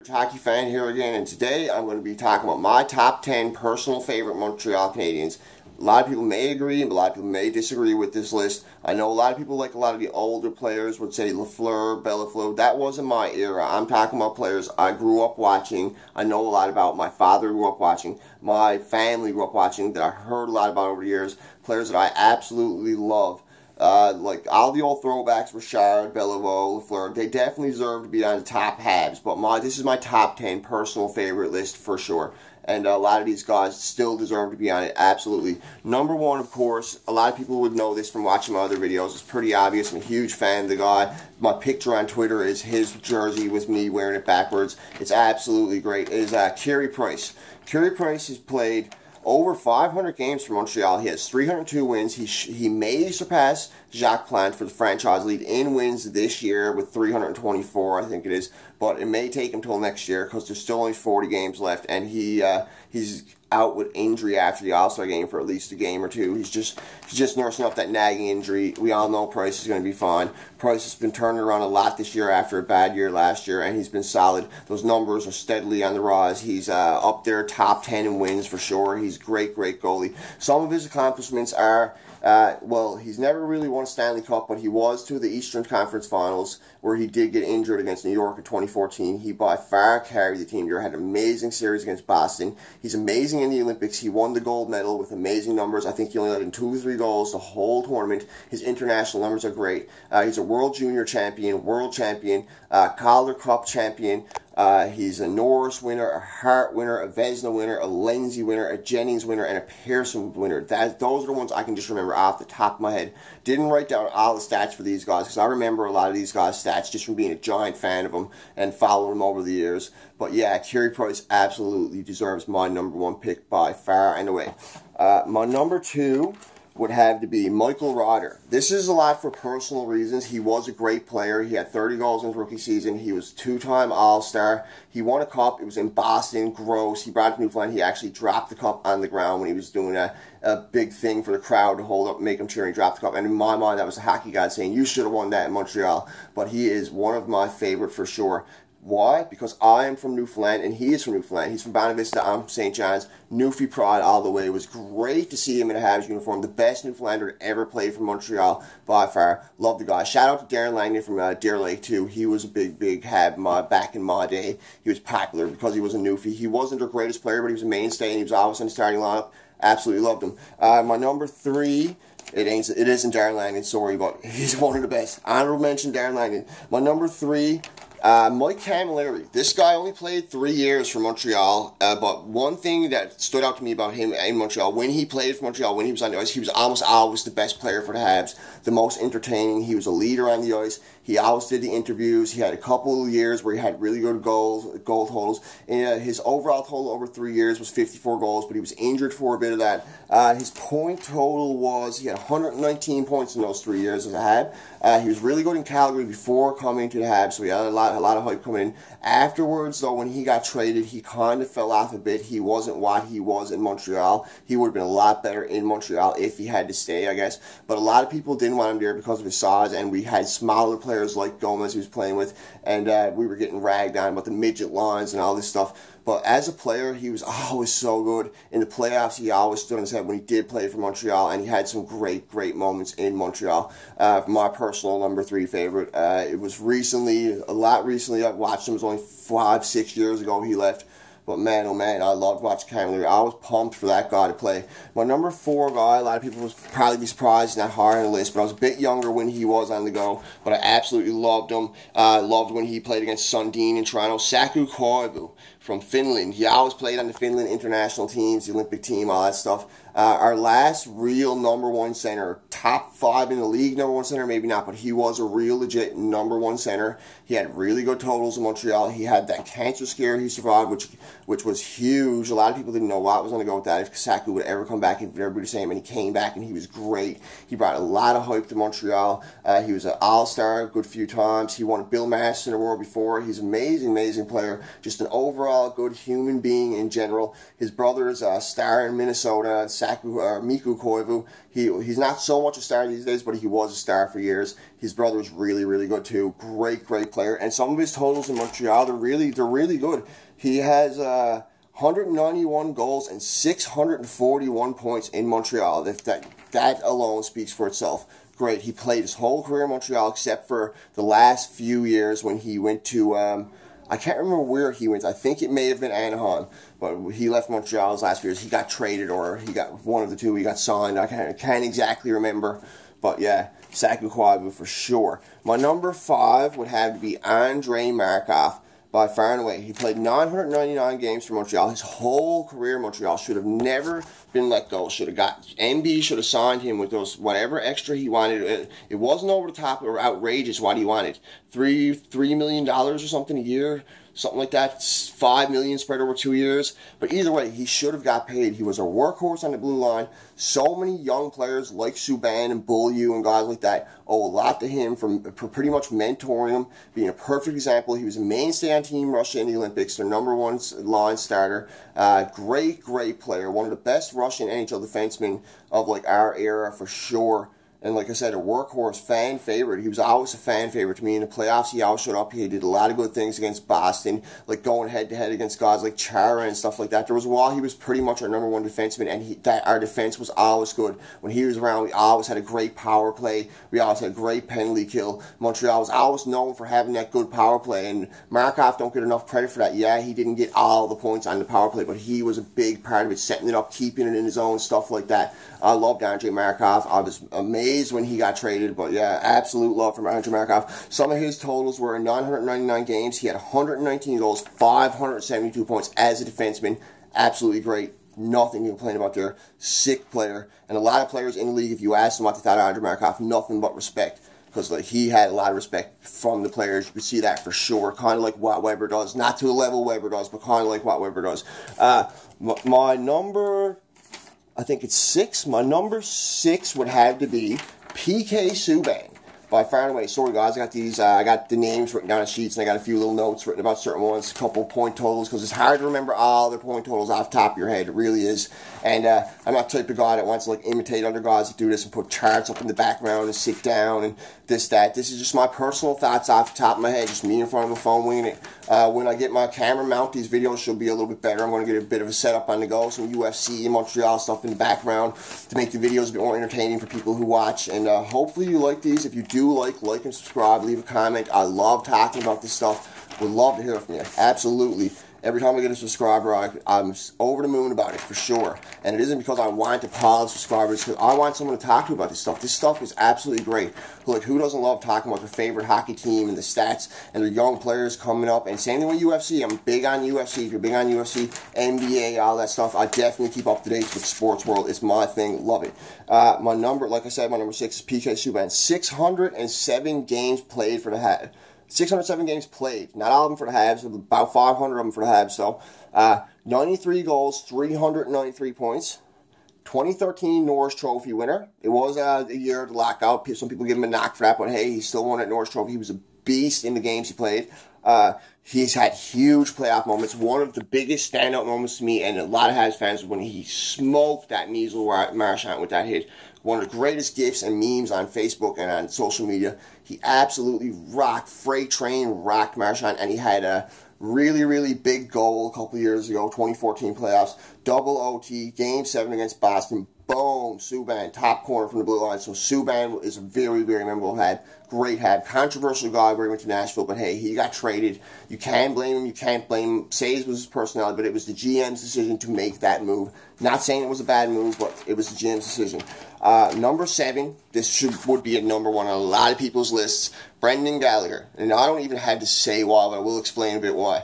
Hockey fan here again, and today I'm going to be talking about my top 10 personal favorite Montreal Canadiens. A lot of people may agree, but a lot of people may disagree with this list. I know a lot of people, like a lot of the older players, would say Lafleur, Bellafleur. That wasn't my era. I'm talking about players I grew up watching. I know a lot about. My father grew up watching. My family grew up watching. That I heard a lot about over the years. Players that I absolutely love. Like all the old throwbacks, Richard, Bellevaux, Lafleur, they definitely deserve to be on the top halves. But this is my top 10 personal favorite list for sure. And a lot of these guys still deserve to be on it, absolutely. Number one, of course, a lot of people would know this from watching my other videos. It's pretty obvious. I'm a huge fan of the guy. My picture on Twitter is his jersey with me wearing it backwards. It's absolutely great. It is Carey Price. Carey Price has played over 500 games for Montreal. He has 302 wins. He may surpass Jacques Plante for the franchise lead in wins this year with 324, I think it is. But it may take him till next year because there's still only 40 games left, and he's out with injury after the All-Star game for at least a game or two. He's just nursing up that nagging injury. We all know Price is going to be fine. Price has been turning around a lot this year after a bad year last year, and he's been solid. Those numbers are steadily on the rise. He's up there top 10 in wins for sure. He's a great goalie. Some of his accomplishments are, well, he's never really won a Stanley Cup, but he was to the Eastern Conference Finals where he did get injured against New York in 2014. He by far carried the team. He had an amazing series against Boston. He's amazing in the Olympics. He won the gold medal with amazing numbers. I think he only let in 2 or 3 goals the whole tournament. His international numbers are great. He's a World Junior champion, Calder Cup champion. He's a Norris winner, a Hart winner, a Vezina winner, a Lindsay winner, a Jennings winner, and a Pearson winner. Those are the ones I can just remember off the top of my head. Didn't write down all the stats for these guys because I remember a lot of these guys' stats just from being a giant fan of them and following them over the years. But yeah, Carey Price absolutely deserves my number 1 pick by far and away. My number 2 would have to be Michael Rodder. This is a lot for personal reasons. He was a great player. He had 30 goals in his rookie season. He was 2-time All-Star. He won a cup. It was in Boston. Gross. He brought it to Newfoundland. He actually dropped the cup on the ground when he was doing a big thing for the crowd to hold up, make him cheer, and he dropped the cup. And in my mind, that was a hockey god saying, you should have won that in Montreal. But he is one of my favorite for sure. Why? Because I am from Newfoundland, and he is from Newfoundland. He's from Bonavista. I'm from St. John's. Newfie pride all the way. It was great to see him in a Habs uniform. The best Newfoundlander to ever played for Montreal by far. Love the guy. Shout out to Darren Langdon from Deer Lake, too. He was a big Hab back in my day. He was popular because he was a Newfie. He wasn't the greatest player, but he was a mainstay, and he was always in the starting lineup. Absolutely loved him. My number 3... It isn't Darren Langdon, sorry, but he's one of the best. Honorable mention, Darren Langdon. My number 3, Mike Camilleri. This guy only played 3 years for Montreal, but one thing that stood out to me about him in Montreal, when he played for Montreal, when he was on the ice, he was almost always the best player for the Habs, the most entertaining. He was a leader on the ice. He always did the interviews. He had a couple of years where he had really good goal totals. And, his overall total over 3 years was 54 goals, but he was injured for a bit of that. His point total was, he had 119 points in those 3 years as a Hab. He was really good in Calgary before coming to the Habs, so he had a lot of hype coming in. Afterwards, though, when he got traded, he kind of fell off a bit. He wasn't what he was in Montreal. He would have been a lot better in Montreal if he had to stay, I guess. But a lot of people didn't want him there because of his size, and we had smaller players like Gomez he was playing with, and we were getting ragged on about the midget lines and all this stuff. But as a player, he was always so good. In the playoffs, he always stood on his head when he did play for Montreal, and he had some great moments in Montreal. My personal number 3 favorite. It was a lot recently. I've watched him. It was only 5-6 years ago he left. But man, oh man, I loved watching Camilleri. I was pumped for that guy to play. My number 4 guy, a lot of people would probably be surprised he's not higher on the list, but I was a bit younger when he was on the go, but I absolutely loved him. Loved when he played against Sundin in Toronto. Saku Koivu from Finland. He always played on the Finland international teams, the Olympic team, all that stuff. Our last real number 1 center, top 5 in the league number 1 center, maybe not, but he was a real legit number 1 center. He had really good totals in Montreal. He had that cancer scare he survived, which which was huge. A lot of people didn't know what was going to go with that, if Saku would ever come back, if everybody was saying, and he came back and he was great. He brought a lot of hype to Montreal. He was an all-star a good few times. He won a Bill Masters Award before. He's an amazing, amazing player. Just an overall good human being in general. His brother is a star in Minnesota, Mikko Koivu. He's not so much a star these days, but he was a star for years. His brother was really, really good too. Great, great player. And some of his totals in Montreal, they're really good. He has 191 goals and 641 points in Montreal. That alone speaks for itself. Great. He played his whole career in Montreal except for the last few years when he went to, I can't remember where he went. I think it may have been Anaheim, but he left Montreal his last few years. He got traded, or he got one of the two. He got signed. I can't exactly remember, but yeah, Saku Koivu for sure. My number 5 would have to be Andrei Markov. By far and away. He played 999 games for Montreal. His whole career in Montreal. Should have never been let go. MB should have signed him with those whatever extra he wanted. It wasn't over the top or outrageous what he wanted. $3 million or something a year. Something like that. $5 million spread over 2 years. But either way, he should have got paid. He was a workhorse on the blue line. So many young players like Subban and Beaulieu and guys like that owe a lot to him for pretty much mentoring him, being a perfect example. He was a mainstay on Team Russia in the Olympics, their #1 line starter. Great, great player. One of the best Russian NHL defensemen of like our era for sure. And like I said, a workhorse, fan favorite. He was always a fan favorite to me in the playoffs. He always showed up. He did a lot of good things against Boston, like going head-to-head against guys like Chara and stuff like that. There was a while he was pretty much our #1 defenseman, and our defense was always good. When he was around, we always had a great power play. We always had a great penalty kill. Montreal was always known for having that good power play, and Markov don't get enough credit for that. Yeah, he didn't get all the points on the power play, but he was a big part of it, setting it up, keeping it in his own, stuff like that. I loved Andrei Markov. I was amazed when he got traded, but yeah, absolute love from Andrei Markov. Some of his totals were in 999 games. He had 119 goals, 572 points as a defenseman. Absolutely great. Nothing to complain about there. Sick player. And a lot of players in the league, if you ask them what they thought of Andrei Markov, nothing but respect. Because he had a lot of respect from the players. You could see that for sure. Kind of like what Weber does. Not to the level Weber does, but kind of like what Weber does. My number, I think it's 6. My number 6 would have to be PK Subban. By far and away. Sorry guys, I got the names written down on sheets, and I got a few little notes written about certain ones, a couple point totals, because it's hard to remember all the point totals off the top of your head. It really is. And I'm not the type of guy that wants to like imitate other guys that do this and put charts up in the background and sit down and this, that. This is just my personal thoughts off the top of my head, just me in front of a phone winging it. When I get my camera mount, these videos should be a little bit better. I'm going to get a bit of a setup on the go, some UFC and Montreal stuff in the background to make the videos a bit more entertaining for people who watch. And hopefully you like these. If you do like and subscribe, leave a comment. I love talking about this stuff. Would love to hear from you. Absolutely. Every time I get a subscriber, I'm over the moon about it, for sure. And it isn't because I want to pile subscribers, because I want someone to talk to about this stuff. This stuff is absolutely great. Like, who doesn't love talking about their favorite hockey team and the stats and their young players coming up? And same thing with UFC. I'm big on UFC. If you're big on UFC, NBA, all that stuff, I definitely keep up to date with the sports world. It's my thing. Love it. My number, like I said, my number 6 is PK Subban. 607 games played for the Habs. 607 games played. Not all of them for the Habs, about 500 of them for the Habs, though. 93 goals, 393 points. 2013 Norris Trophy winner. It was a year of the lockout. Some people give him a knock for that, but hey, he still won that Norris Trophy. He was a beast in the games he played. He's had huge playoff moments. One of the biggest standout moments to me, and a lot of Habs fans, was when he smoked that Measle Marchand with that hit. One of the greatest gifs and memes on Facebook and on social media. He absolutely rocked, freight train rocked Marchand, and he had a really, really big goal a couple of years ago, 2014 playoffs, double OT, Game 7 against Boston. Boom, Subban, top corner from the blue line. So Subban is a very, very memorable Hab. Great Hab. Controversial guy where he went to Nashville, but hey, he got traded. You can blame him, you can't blame him. Say it was his personality, but it was the GM's decision to make that move. Not saying it was a bad move, but it was the GM's decision. Number 7, this would be at number 1 on a lot of people's lists, Brendan Gallagher. And I don't even have to say why, but I will explain a bit why.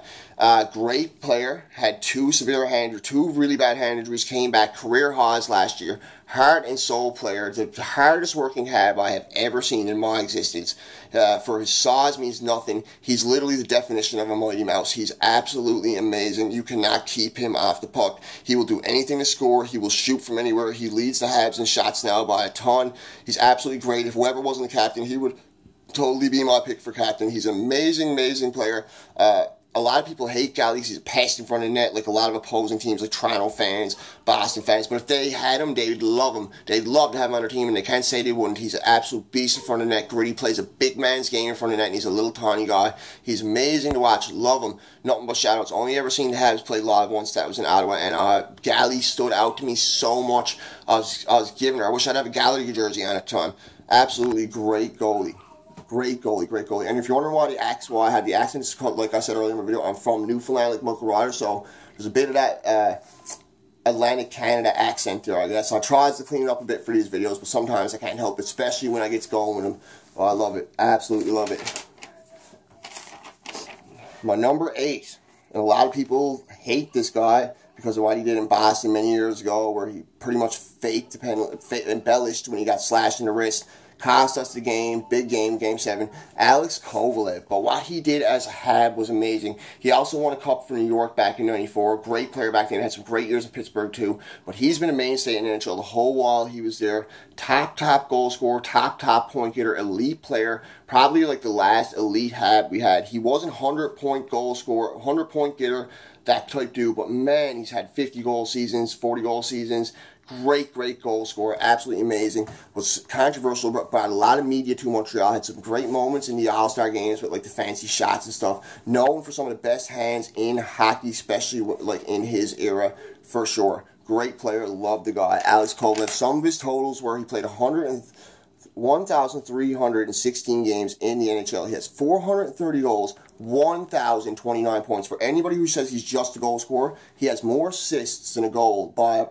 Great player, had two really bad hand injuries, came back career highs last year. heart and soul player, the hardest working hab I have ever seen in my existence. For his size means nothing. He's literally the definition of a mighty mouse. He's absolutely amazing. You cannot keep him off the puck. He will do anything to score. He will shoot from anywhere. He leads the Habs in shots now by a ton. He's absolutely great. If Weber wasn't the captain, he would totally be my pick for captain. He's an amazing, amazing player. A lot of people hate Galley because he's a pest in front of the net, like a lot of opposing teams, like Toronto fans, Boston fans. But if they had him, they'd love him. They'd love to have him on their team, and they can't say they wouldn't. He's an absolute beast in front of the net. Gritty, plays a big man's game in front of the net, and he's a little tiny guy. He's amazing to watch. Love him. Nothing but shout-outs. Only ever seen the Habs play live once. That was in Ottawa, and Galley stood out to me so much. I was giving her. I wish I'd have a Gallagher jersey on at the time. Absolutely great goalie. Great goalie, great goalie. And if you're wondering why I had the accent, it's called, like I said earlier in my video, I'm from Newfoundland, like Michael Ryder, so there's a bit of that Atlantic Canada accent there, I guess. I try to clean it up a bit for these videos, but sometimes I can't help it, especially when I get going with them. Oh, I love it. Absolutely love it. My number 8, and a lot of people hate this guy because of what he did in Boston many years ago, where he pretty much embellished when he got slashed in the wrist. Cost us the game, big game, Game 7. Alex Kovalev. But what he did as a Hab was amazing. He also won a cup for New York back in '94. Great player back then. Had some great years in Pittsburgh too. But he's been a mainstay in the NHL the whole while he was there. Top goal scorer, top point getter, elite player. Probably like the last elite Hab we had. He wasn't 100-point goal scorer, 100-point getter, that type dude. But man, he's had 50-goal seasons, 40-goal seasons. Great goal scorer, absolutely amazing. Was controversial, but brought a lot of media to Montreal. Had some great moments in the All-Star games with like the fancy shots and stuff. Known for some of the best hands in hockey, especially like in his era, for sure. Great player, loved the guy. Alex Kovalev. Some of his totals were he played 1,316 games in the NHL. He has 430 goals, 1,029 points. For anybody who says he's just a goal scorer, he has more assists than a goal by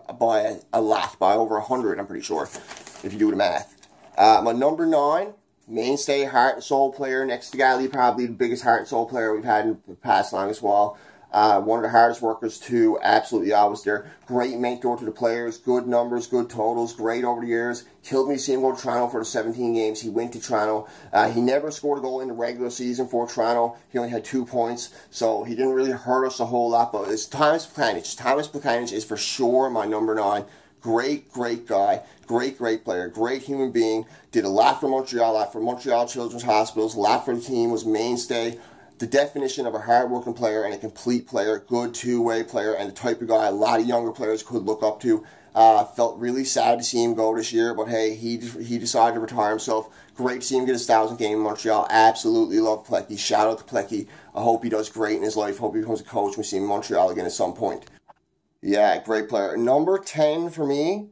a lot, by over 100, I'm pretty sure, if you do the math. My number 9, mainstay, heart and soul player, next to Galley, probably the biggest heart and soul player we've had in the past long as well. One of the hardest workers too, absolutely always there. Great mentor to the players, good numbers, good totals, great over the years. Killed me to see him go to Toronto for the 17 games. He went to Toronto. He never scored a goal in the regular season for Toronto. He only had 2 points, so he didn't really hurt us a whole lot. But it's Thomas Plekanec. Thomas Plekanec is for sure my number 9. Great guy, great player, great human being. Did a lot for Montreal, a lot for Montreal Children's Hospitals, a lot for the team, was mainstay. The definition of a hard-working player and a complete player, good two-way player, and the type of guy a lot of younger players could look up to. Felt really sad to see him go this year, but hey, he decided to retire himself. Great to see him get his 1,000th game in Montreal. Absolutely love Plecky. Shout out to Plecky. I hope he does great in his life. Hope he becomes a coach when we see him in Montreal again at some point. Yeah, great player. Number 10 for me.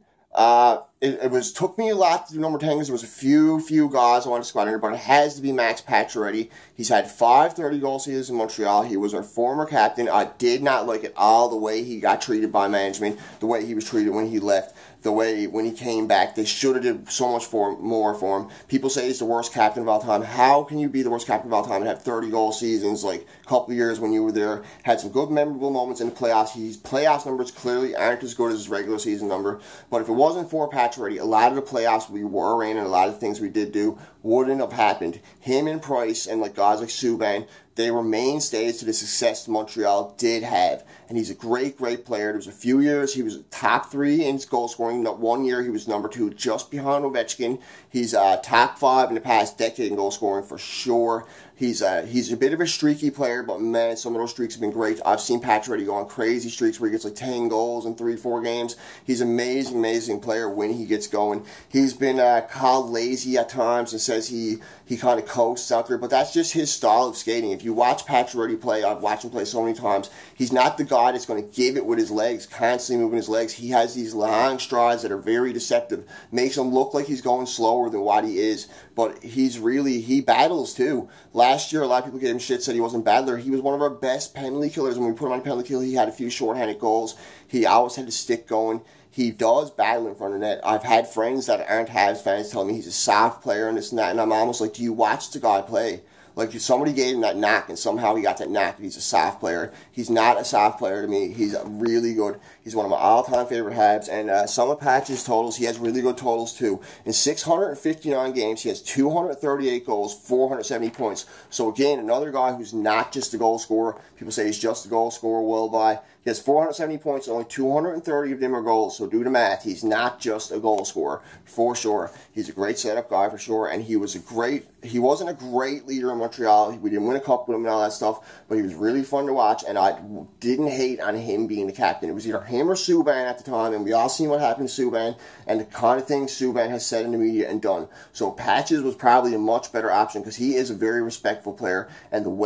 It took me a lot to do number 10 because there was a few guys I wanted to squad under, but it has to be Max Pacioretty. He's had 5 30-goal seasons in Montreal. He was our former captain. I did not like it all the way he got treated by management, the way he was treated when he left, the way when he came back. They should have did so much more for him. People say he's the worst captain of all time. How can you be the worst captain of all time and have 30-goal seasons like a couple of years when you were there? Had some good memorable moments in the playoffs. His playoffs numbers clearly aren't as good as his regular season number, but if it wasn't for Pacioretty, a lot of the playoffs we were in and a lot of things we did do wouldn't have happened. Him and Price and like guys like Subban, they were mainstays to the success Montreal did have. And he's a great player. There was a few years he was top 3 in goal scoring. One year he was number 2, just behind Ovechkin. He's top 5 in the past decade in goal scoring for sure. He's a bit of a streaky player, but man, some of those streaks have been great. I've seen Pacioretty go on crazy streaks where he gets like 10 goals in 3-4 games. He's an amazing player when he gets going. He's been called lazy at times and says he kind of coasts out there, but that's just his style of skating. If you watch Pacioretty play, I've watched him play so many times, he's not the guy that's going to give it with his legs, constantly moving his legs. He has these long strides that are very deceptive. Makes him look like he's going slower than what he is, but he battles too. Last year, a lot of people gave him shit, said he wasn't a battler. He was one of our best penalty killers. When we put him on penalty kill, he had a few shorthanded goals. He always had to stick going. He does battle in front of the net. I've had friends that aren't Habs fans tell me he's a soft player and this and that, and I'm almost like, do you watch the guy play? Like somebody gave him that knock, and somehow he got that knock. He's a soft player. He's not a soft player to me. He's really good. He's one of my all-time favorite Habs. And some of Patch's totals, he has really good totals too. In 659 games, he has 238 goals, 470 points. So again, another guy who's not just a goal scorer. People say he's just a goal scorer. Well, he has 470 points, only 230 of them are goals. So do the math. He's not just a goal scorer, for sure. He's a great setup guy, for sure. And he wasn't a great leader in Montreal. We didn't win a cup with him and all that stuff, but he was really fun to watch, and I didn't hate on him being the captain. It was either him or Subban at the time, and we all seen what happened to Subban and the kind of things Subban has said in the media and done. So Patches was probably a much better option because he is a very respectful player, and the way